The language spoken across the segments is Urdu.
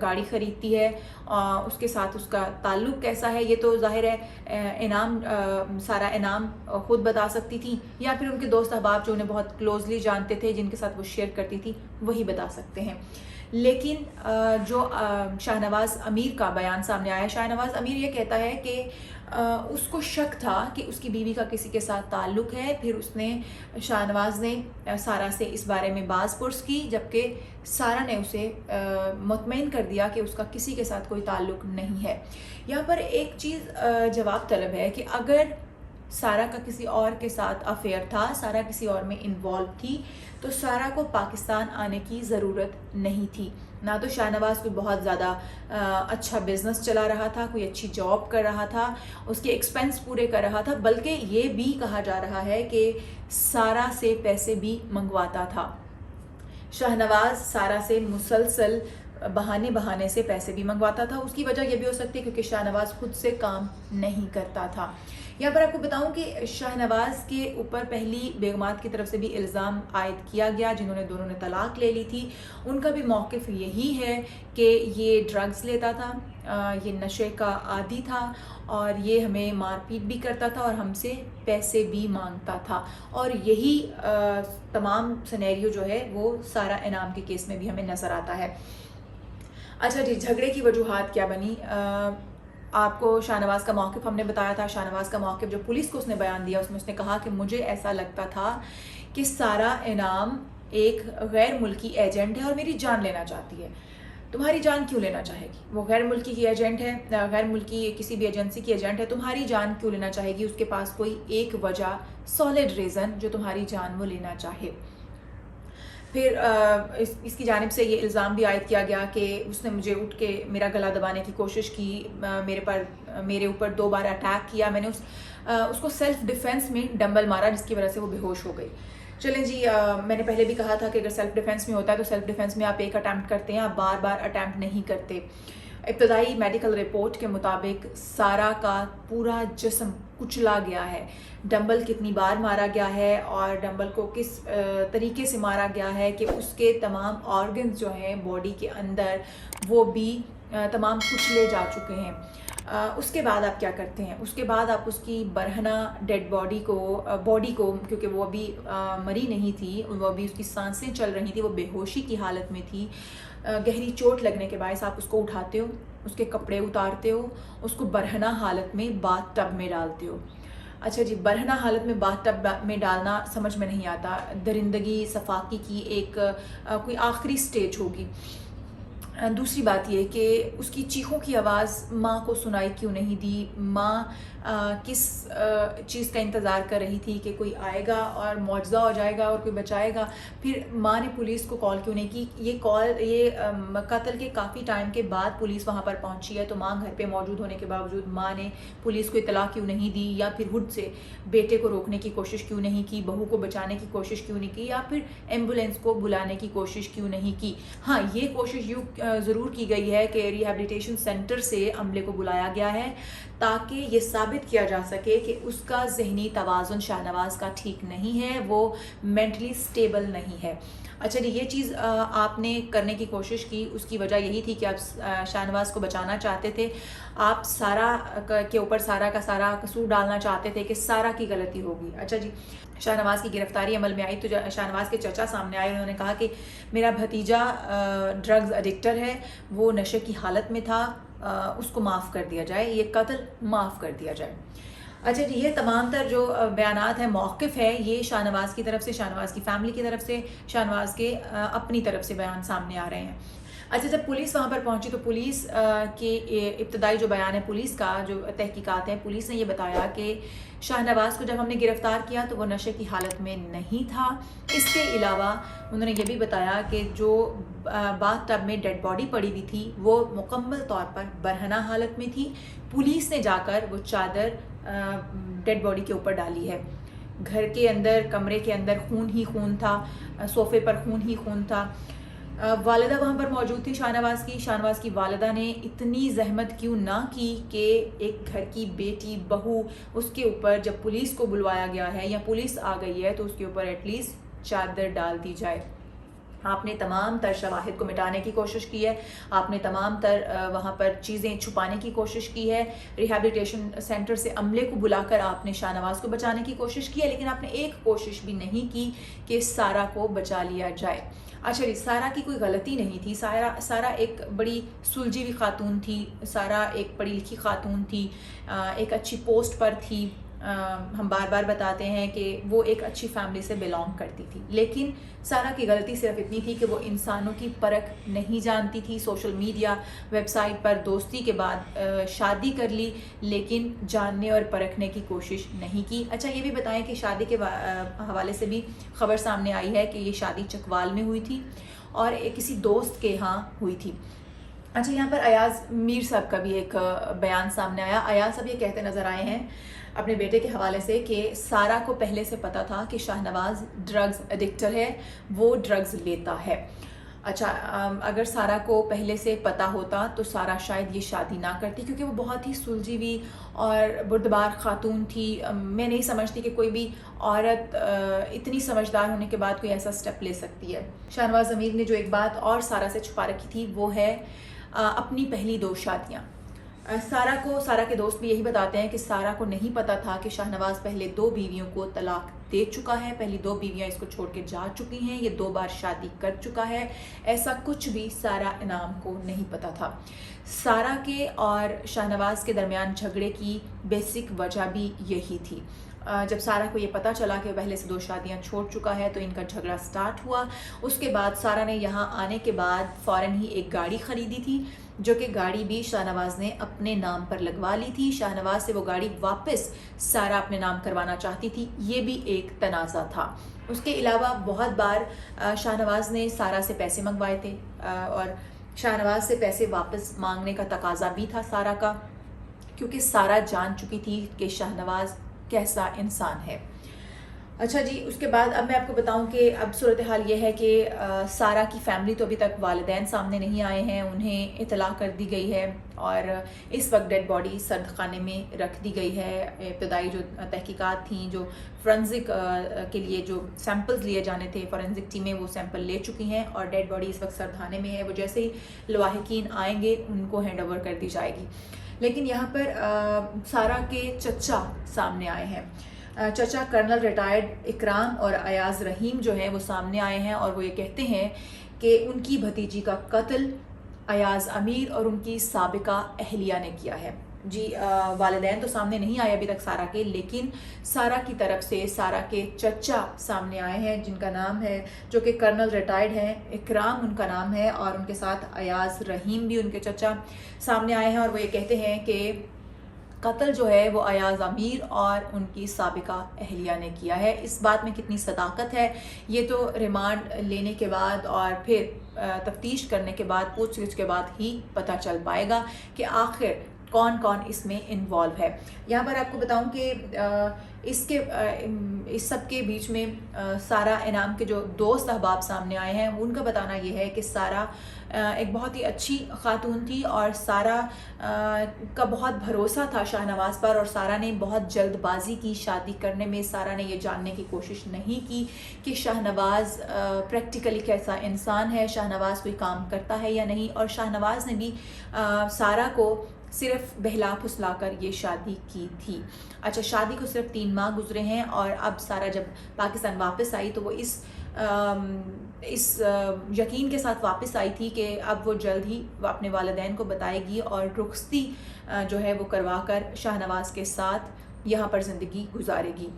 گاڑی خریدتی ہے، اس کے ساتھ اس کا تعلق کیسا ہے یہ تو ظاہر ہے انعام سارا انعام خود بتا سکتی تھی، یا پھر ان کے دوست احباب جو انہیں بہت کلوزلی جانتے تھے جن کے ساتھ وہ شیئر کرتی تھی وہی بتا سکتے ہیں۔ لیکن جو شاہ نواز امیر کا بیان سامنے آیا، شاہ نواز امیر یہ کہتا ہے کہ اس کو شک تھا کہ اس کی بیوی کا کسی کے ساتھ تعلق ہے، پھر اس نے شاہ نواز نے سارا سے اس بارے میں باز پرس کی، جبکہ سارا نے اسے مطمئن کر دیا کہ اس کا کسی کے ساتھ کوئی تعلق نہیں ہے۔ یہاں پر ایک چیز جواب طلب ہے کہ اگر سارا کا کسی اور کے ساتھ افیئر تھا، سارا کسی اور میں انوالو تھی، تو سارا کو پاکستان آنے کی ضرورت نہیں تھی۔ نہ تو شاہ نواز کوئی بہت زیادہ اچھا بزنس چلا رہا تھا، کوئی اچھی جاب کر رہا تھا، اس کے ایکسپینس پورے کر رہا تھا، بلکہ یہ بھی کہا جا رہا ہے کہ سارا سے پیسے بھی منگواتا تھا۔ شاہ نواز سارا سے مسلسل بہانے سے پیسے بھی منگواتا تھا۔ اس کی وجہ یہ بھی ہو سکتی ہے کیونکہ شاہ نواز خود سے کام نہیں کرتا تھا۔ یہاں پر آپ کو بتاؤں کہ شاہ نواز کے اوپر پہلی بیگمات کی طرف سے بھی الزام عائد کیا گیا، جنہوں نے دونوں نے طلاق لے لی تھی۔ ان کا بھی موقف یہی ہے کہ یہ ڈرگز لیتا تھا، یہ نشے کا عادی تھا، اور یہ ہمیں مار پیٹ بھی کرتا تھا اور ہم سے پیسے بھی مانگتا تھا، اور یہی تمام سینیریو جو ہے وہ سارا انعام کے کیس میں بھی ہمیں نظر آتا ہے۔ اچھا جی، جھگڑے کی وجوہات کیا بنی؟ آپ کو شاہ نواز کا موقف ہم نے بتایا تھا۔ شاہ نواز کا موقف جو پولیس کو اس نے بیان دیا، اس میں اس نے کہا کہ مجھے ایسا لگتا تھا کہ سارا انعام ایک غیر ملکی ایجنٹ ہے اور میری جان لینا چاہتی ہے۔ تمہاری جان کیوں لینا چاہے گی؟ وہ غیر ملکی کی ایجنٹ ہے، غیر ملکی کسی بھی ایجنسی کی ایجنٹ ہے، تمہاری جان کیوں لینا چاہے گی؟ اس کے پاس کوئی ایک وجہ، سالڈ ریزن جو تمہاری جان وہ لینا چاہے۔ پھر اس کی جانب سے یہ الزام بھی عائد کیا گیا کہ اس نے مجھے اٹھ کے میرا گلا دبانے کی کوشش کی، میرے اوپر 2 بار اٹیک کیا، میں نے اس کو سیلف ڈیفینس میں ڈمبل مارا جس کی وجہ سے وہ بے ہوش ہو گئی۔ چلیں جی، میں نے پہلے بھی کہا تھا کہ اگر سیلف ڈیفینس میں ہوتا ہے تو سیلف ڈیفینس میں آپ ایک اٹیمپٹ کرتے ہیں، آپ بار بار اٹیمپٹ نہیں کرتے۔ ابتدائی میڈیکل رپورٹ کے مطابق سارا کا پورا جسم کچلا گیا ہے۔ ڈمبل کتنی بار مارا گیا ہے اور ڈمبل کو کس طریقے سے مارا گیا ہے کہ اس کے تمام آرگنز جو ہیں باڈی کے اندر وہ بھی تمام کچلے جا چکے ہیں۔ اس کے بعد آپ کیا کرتے ہیں؟ اس کے بعد آپ اس کی برہنہ ڈیڈ باڈی کو کیونکہ وہ ابھی مری نہیں تھی، وہ ابھی اس کی سانسیں چل رہی تھیں، وہ بے ہوشی کی حالت میں تھی، گہری چوٹ لگنے کے باعث آپ اس کو اٹھاتے ہو، اس کے کپڑے اتارتے ہو، اس کو برہنہ حالت میں باتھ ٹب میں ڈالتے ہو۔ اچھا جی، برہنہ حالت میں باتھ ٹب میں ڈالنا سمجھ میں نہیں آتا، درندگی صفاقی کی ایک کوئی آخری سٹیج ہوگی۔ دوسری بات یہ کہ اس کی چیخوں کی آواز ماں کو سنائی کیوں نہیں دی؟ ماں کس چیز کا انتظار کر رہی تھی کہ کوئی آئے گا اور معجزہ ہو جائے گا اور کوئی بچائے گا؟ پھر ماں نے پولیس کو کال کیوں نہیں کی؟ یہ قتل کے کافی ٹائم کے بعد پولیس وہاں پر پہنچی ہے، تو ماں گھر پہ موجود ہونے کے باوجود ماں نے پولیس کو اطلاع کیوں نہیں دی، یا پھر خود سے بیٹے کو روکنے کی کوشش کیوں نہیں کی، بہو کو بچانے کی کوشش کیوں نہیں کی، یا پھر ایمبولینس کو بلانے کی کوشش کیوں نہیں کی؟ ہاں، یہ کوشش ضرور کی گئی ہے کہ ریہیبلیٹیشن سینٹر سے عملے کو بلایا گیا ہے تاکہ یہ ثابت کیا جا سکے کہ اس کا ذہنی توازن شاہ نواز کا ٹھیک نہیں ہے، وہ مینٹلی سٹیبل نہیں ہے۔ اچھا جی، یہ چیز آپ نے کرنے کی کوشش کی، اس کی وجہ یہی تھی کہ آپ شاہ نواز کو بچانا چاہتے تھے، آپ سارا کے اوپر سارا کا سارا قصور ڈالنا چاہتے تھے کہ سارا کی غلطی ہوگی۔ اچھا جی، شاہ نواز کی گرفتاری عمل میں آئی تو شاہ نواز کے چچا سامنے آئے، انہوں نے کہا کہ میرا بھتیجا ڈرگز ایڈکٹر ہے، وہ نشے کی حالت میں تھا، اس کو معاف کر دیا جائے، یہ قتل معاف کر دیا جائے۔ اچھا جی، یہ تمام تر جو بیانات ہیں، موقف ہے، یہ شاہ نواز کی طرف سے، شاہ نواز کی فیملی کی طرف سے، شاہ نواز کے اپنی طرف سے بیان سامنے آ رہے ہیں۔ اچھا، جب پولیس وہاں پر پہنچی تو پولیس کے ابتدائی جو بیان ہے پولیس کا، جو تحقیقات ہیں، پولیس نے یہ بتایا کہ شاہ نواز کو جب ہم نے گرفتار کیا تو وہ نشے کی حالت میں نہیں تھا۔ اس کے علاوہ انہوں نے یہ بھی بتایا کہ جو باتھ ٹب میں ڈیڈ باڈی پڑی ہوئی تھی وہ مکمل طور پر برہنہ حالت میں تھی۔ پولیس نے جا کر وہ چادر ڈیڈ باڈی کے اوپر ڈالی ہے۔ گھر کے اندر، کمرے کے اندر خون ہی خون تھا، صوفے پر خون ہی خون تھا۔ والدہ وہاں پر موجود تھی شاہ نواز کی والدہ نے اتنی زحمت کیوں نہ کی کہ ایک گھر کی بیٹی، بہو، اس کے اوپر جب پولیس کو بلوایا گیا ہے یا پولیس آ گئی ہے تو اس کے اوپر ایٹ لیسٹ چادر ڈال دی جائے۔ آپ نے تمام تر شواہد کو مٹانے کی کوشش کی ہے، آپ نے تمام تر وہاں پر چیزیں چھپانے کی کوشش کی ہے، ریہیبلیٹیشن سینٹر سے عملے کو بلا کر آپ نے شاہ نواز کو بچانے کی کوشش کی ہے، لیکن آپ نے ایک کوشش بھی نہیں کی کہ سارہ کو بچا لیا جائے۔ اچھا جی، سارہ کی کوئی غلطی نہیں تھی، سارہ ایک بڑی سلجھی ہوئی خاتون تھی، سارہ ایک پڑھی لکھی خاتون تھی، ایک اچھی پوسٹ پر تھی، ہم بار بار بتاتے ہیں کہ وہ ایک اچھی فیملی سے بیلانگ کرتی تھی، لیکن سارہ کی غلطی صرف اتنی تھی کہ وہ انسانوں کی پرکھ نہیں جانتی تھی۔ سوشل میڈیا ویب سائٹ پر دوستی کے بعد شادی کر لی، لیکن جاننے اور پرکھنے کی کوشش نہیں کی۔ اچھا یہ بھی بتائیں کہ شادی کے حوالے سے بھی خبر سامنے آئی ہے کہ یہ شادی چکوال میں ہوئی تھی اور کسی دوست کے ہاں ہوئی تھی۔ اچھا یہاں پر ایاز میر صاحب کا بھی ایک بیان سامنے آیا۔ ایاز صاحب یہ کہتے نظر آئے ہیں اپنے بیٹے کے حوالے سے کہ سارہ کو پہلے سے پتا تھا کہ شاہ نواز ڈرگز ایڈکٹر ہے، وہ ڈرگز لیتا ہے۔ اچھا اگر سارہ کو پہلے سے پتا ہوتا تو سارہ شاید یہ شادی نہ کرتی، کیونکہ وہ بہت ہی سلجھی ہوئی اور بردبار خاتون تھی۔ میں نہیں سمجھتی کہ کوئی بھی عورت اتنی سمجھدار ہونے کے بعد کوئی ایسا سٹیپ لے سکتی ہے۔ شاہ نواز امیر نے جو ایک بات اور سارہ سے چھپا رکھی تھی وہ ہے اپنی پہلی 2 شادیاں۔ سارہ کے دوست بھی یہی بتاتے ہیں کہ سارہ کو نہیں پتا تھا کہ شاہ نواز پہلے 2 بیویوں کو طلاق دے چکا ہے، پہلی 2 بیویاں اس کو چھوڑ کے جا چکی ہیں، یہ 2 بار شادی کر چکا ہے۔ ایسا کچھ بھی سارہ انعام کو نہیں پتا تھا۔ سارہ کے اور شاہ نواز کے درمیان جھگڑے کی بیسک وجہ بھی یہی تھی۔ جب سارہ کو یہ پتا چلا کہ پہلے سے 2 شادیاں چھوڑ چکا ہے تو ان کا جھگڑا سٹارٹ ہوا۔ اس کے بعد سارہ نے یہاں آنے کے بعد فوراً ہی ایک گاڑی خریدی تھی، جو کہ گاڑی بھی شاہ نواز نے اپنے نام پر لگوا لی تھی۔ شاہ نواز سے وہ گاڑی واپس سارہ اپنے نام کروانا چاہتی تھی، یہ بھی ایک تنازع تھا۔ اس کے علاوہ بہت بار شاہ نواز نے سارہ سے پیسے منگوائے تھے اور شاہ نواز سے پیسے واپس مانگنے کا تقاضا بھی تھا سارہ کا، کیونکہ سارہ جان چکی تھی کہ شاہ نواز کیسا انسان ہے۔ اچھا جی، اس کے بعد اب میں آپ کو بتاؤں کہ اب صورتحال یہ ہے کہ سارہ کی فیملی تو ابھی تک والدین سامنے نہیں آئے ہیں، انہیں اطلاع کر دی گئی ہے اور اس وقت ڈیڈ باڈی سرد خانے میں رکھ دی گئی ہے۔ ابتدائی جو تحقیقات تھیں، جو فورنزک کے لیے جو سیمپلز لیے جانے تھے، فورنزک ٹیمیں وہ سیمپل لے چکی ہیں اور ڈیڈ باڈی اس وقت سرد خانے میں ہے۔ وہ جیسے ہی لواحقین آئیں گے ان کو ہینڈ اوور کر دی جائے گی۔ لیکن یہاں پر سارہ کے چچا سامنے آئے ہیں۔ چچا کرنل ریٹائرڈ اکرام اور ایاز رحیم جو ہیں وہ سامنے آئے ہیں اور وہ یہ کہتے ہیں کہ ان کی بھتیجی کا قتل ایاز امیر اور ان کی سابقہ اہلیہ نے کیا ہے۔ جی والدین تو سامنے نہیں آئے ابھی تک سارہ کے، لیکن سارہ کی طرف سے سارہ کے چچا سامنے آئے ہیں، جن کا نام ہے، جو کہ کرنل ریٹائرڈ ہیں، اکرام ان کا نام ہے، اور ان کے ساتھ ایاز رحیم بھی ان کے چچا سامنے آئے ہیں اور وہ یہ کہتے ہیں کہ قتل جو ہے وہ ایاز امیر اور ان کی سابقہ اہلیہ نے کیا ہے۔ اس بات میں کتنی صداقت ہے یہ تو ریمانڈ لینے کے بعد اور پھر تفتیش کرنے کے بعد، پوچھ گچھ کے بعد ہی پتہ چل پائے گا کہ آخر کون کون اس میں انوالو ہے۔ یہاں پر آپ کو بتاؤں کہ اس سب کے بیچ میں سارہ انعام کے جو دوست احباب سامنے آئے ہیں ان کا بتانا یہ ہے کہ سارہ ایک بہت ہی اچھی خاتون تھی اور سارہ کا بہت بھروسہ تھا شاہ نواز پر، اور سارہ نے بہت جلد بازی کی شادی کرنے میں۔ سارہ نے یہ جاننے کی کوشش نہیں کی کہ شاہ نواز پریکٹیکلی کیسا انسان ہے، شاہ نواز کوئی کام کرتا ہے یا نہیں، اور شاہ نواز نے بھی سارہ کو صرف بہلا پھسلا کر یہ شادی کی تھی۔ اچھا شادی کو صرف 3 ماہ گزرے ہیں اور اب سارہ جب پاکستان واپس آئی تو وہ اس یقین کے ساتھ واپس آئی تھی کہ اب وہ جلد ہی اپنے والدین کو بتائے گی اور رخصتی جو ہے وہ کروا کر شاہ نواز کے ساتھ یہاں پر زندگی گزارے گی۔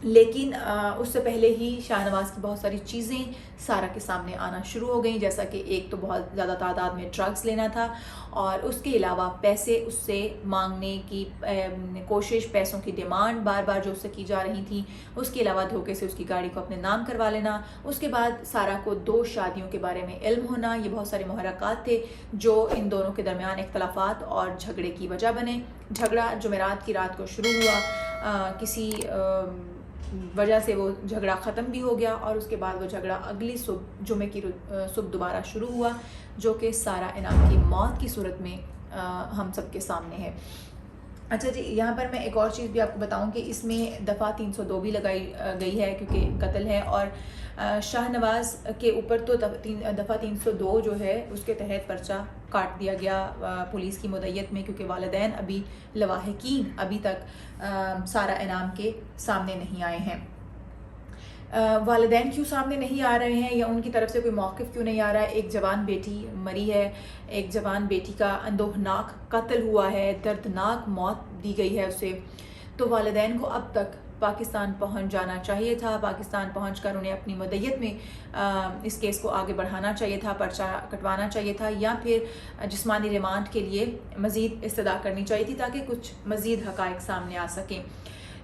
لیکن اس سے پہلے ہی شاہ نواز کی بہت ساری چیزیں سارہ کے سامنے آنا شروع ہو گئیں، جیسا کہ ایک تو بہت زیادہ تعداد میں ڈرگس لینا تھا اور اس کے علاوہ پیسے اس سے مانگنے کی کوشش، پیسوں کی ڈیمانڈ بار بار جو اس سے کی جا رہی تھی، اس کے علاوہ دھوکے سے اس کی گاڑی کو اپنے نام کروا لینا۔ اس کے بعد سارہ کو 2 شادیوں کے بارے میں علم ہونا، یہ بہت سارے محرکات تھے جو ان دونوں کے درمیان اختلافات اور جھگڑے کی وجہ بنے۔ جھگڑا جمعرات کی رات کو شروع ہوا، کسی وجہ سے وہ جھگڑا ختم بھی ہو گیا اور اس کے بعد وہ جھگڑا اگلی صبح جمعے کی صبح دوبارہ شروع ہوا، جو کہ سارہ انعام کی موت کی صورت میں ہم سب کے سامنے ہے۔ اچھا جی، یہاں پر میں ایک اور چیز بھی آپ کو بتاؤں کہ اس میں دفعہ 302 بھی لگائی گئی ہے کیونکہ قتل ہے، اور شاہ نواز کے اوپر تو دفعہ 302 جو ہے اس کے تحت پرچہ کاٹ دیا گیا پولیس کی مدعیت میں، کیونکہ والدین ابھی لواحقین ابھی تک سارہ انعام کے سامنے نہیں آئے ہیں۔ والدین کیوں سامنے نہیں آ رہے ہیں یا ان کی طرف سے کوئی موقف کیوں نہیں آ رہا ہے؟ ایک جوان بیٹی مری ہے، ایک جوان بیٹی کا اندوہناک قتل ہوا ہے، دردناک موت دی گئی ہے اسے، تو والدین کو اب تک پاکستان پہنچ جانا چاہیے تھا، پاکستان پہنچ کر انہیں اپنی مدعیت میں اس کیس کو آگے بڑھانا چاہیے تھا، پرچہ کٹوانا چاہیے تھا، یا پھر جسمانی ریمانڈ کے لیے مزید استدعا کرنی چاہیے تھی تاکہ کچھ مزید حقائق سامنے آ سکیں،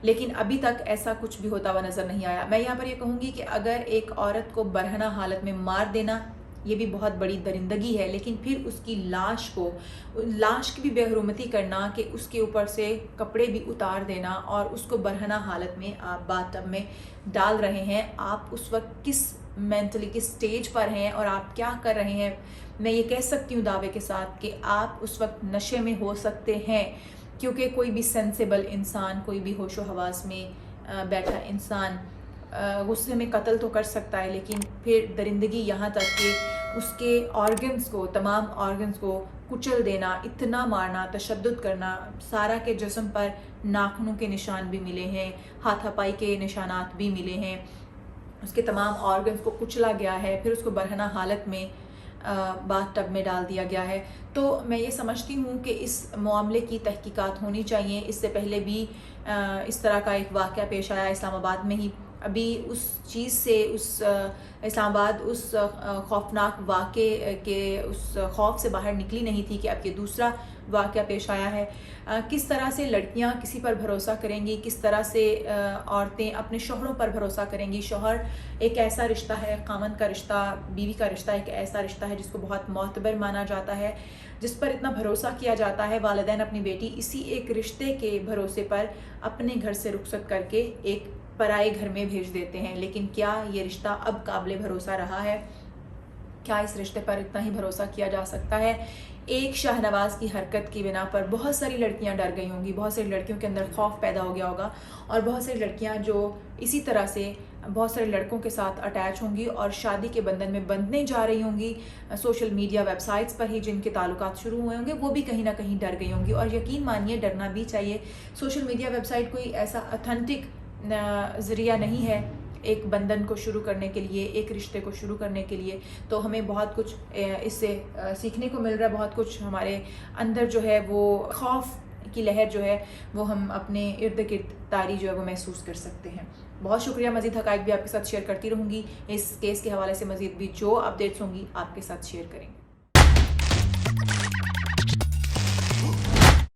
لیکن ابھی تک ایسا کچھ بھی ہوتا ہوا نظر نہیں آیا۔ میں یہاں پر یہ کہوں گی کہ اگر ایک عورت کو برہنہ حالت میں مار دینا یہ بھی بہت بڑی درندگی ہے، لیکن پھر اس کی لاش کی بھی بے حرمتی کرنا کہ اس کے اوپر سے کپڑے بھی اتار دینا اور اس کو برہنہ حالت میں آپ باتھ ٹب میں ڈال رہے ہیں، آپ اس وقت کس مینٹلی کس سٹیج پر ہیں اور آپ کیا کر رہے ہیں؟ میں یہ کہہ سکتی ہوں دعوے کے ساتھ کہ آپ اس وقت نشے میں ہو سکتے ہیں، کیونکہ کوئی بھی سینسیبل انسان، کوئی بھی ہوش و حواس میں بیٹھا انسان غصے میں قتل تو کر سکتا ہے، لیکن پھر درندگی یہاں تک کہ اس کے آرگنز کو، تمام آرگنز کو کچل دینا، اتنا مارنا، تشدد کرنا، سارہ کے جسم پر ناخنوں کے نشان بھی ملے ہیں، ہاتھا پائی کے نشانات بھی ملے ہیں، اس کے تمام آرگنز کو کچلا گیا ہے، پھر اس کو برہنہ حالت میں باتھ ٹب میں ڈال دیا گیا ہے۔ تو میں یہ سمجھتی ہوں کہ اس معاملے کی تحقیقات ہونی چاہیے۔ اس سے پہلے بھی اس طرح کا ایک واقعہ پیش آیا اسلام آباد میں ہی، ابھی اس چیز سے اسلام آباد اس خوفناک واقعے کے اس خوف سے باہر نکلی نہیں تھی کہ اب یہ دوسرا واقعہ پیش آیا ہے۔ کس طرح سے لڑکیاں کسی پر بھروسہ کریں گی، کس طرح سے عورتیں اپنے شوہروں پر بھروسہ کریں گی۔ شوہر ایک ایسا رشتہ ہے، خامند کا رشتہ، بیوی کا رشتہ ایک ایسا رشتہ ہے جس کو بہت معتبر مانا جاتا ہے، جس پر اتنا بھروسہ کیا جاتا ہے۔ والدین اپنی بیٹی اسی ایک رشتے کے بھروسے پر اپنے گھر سے رخصت کر کے ایک پرائے گھر میں بھیج دیتے ہیں، لیکن کیا یہ رشتہ اب قابل بھروسہ رہا ہے؟ کیا اس رشتے پر اتنا ہی بھروسہ کیا جا سکتا ہے؟ ایک شاہ نواز کی حرکت کی بنا پر بہت ساری لڑکیاں ڈر گئی ہوں گی، بہت ساری لڑکیوں کے اندر خوف پیدا ہو گیا ہوگا، اور بہت ساری لڑکیاں جو اسی طرح سے بہت سارے لڑکوں کے ساتھ اٹیچ ہوں گی اور شادی کے بندھن میں بندھنے جا رہی ہوں گی، سوشل میڈیا ویب سائٹس پر ہی جن کے تعلقات شروع ہوئے ہوں گے وہ بھی کہیں نہ کہیں ڈر گئی ہوں گی، اور یقین مانیے ڈرنا بھی چاہیے۔ سوشل میڈیا ویب سائٹ کوئی ایسا اتھینٹک ذریعہ نہیں ہے ایک بندھن کو شروع کرنے کے لیے، ایک رشتے کو شروع کرنے کے لیے، تو ہمیں بہت کچھ اس سے سیکھنے کو مل رہا ہے، بہت کچھ ہمارے اندر جو ہے وہ خوف کی لہر جو ہے وہ ہم اپنے ارد گرد طاری جو ہے وہ محسوس کر سکتے ہیں۔ بہت شکریہ، مزید حقائق بھی آپ کے ساتھ شیئر کرتی رہوں گی، اس کیس کے حوالے سے مزید بھی جو اپڈیٹس ہوں گی آپ کے ساتھ شیئر کریں گے۔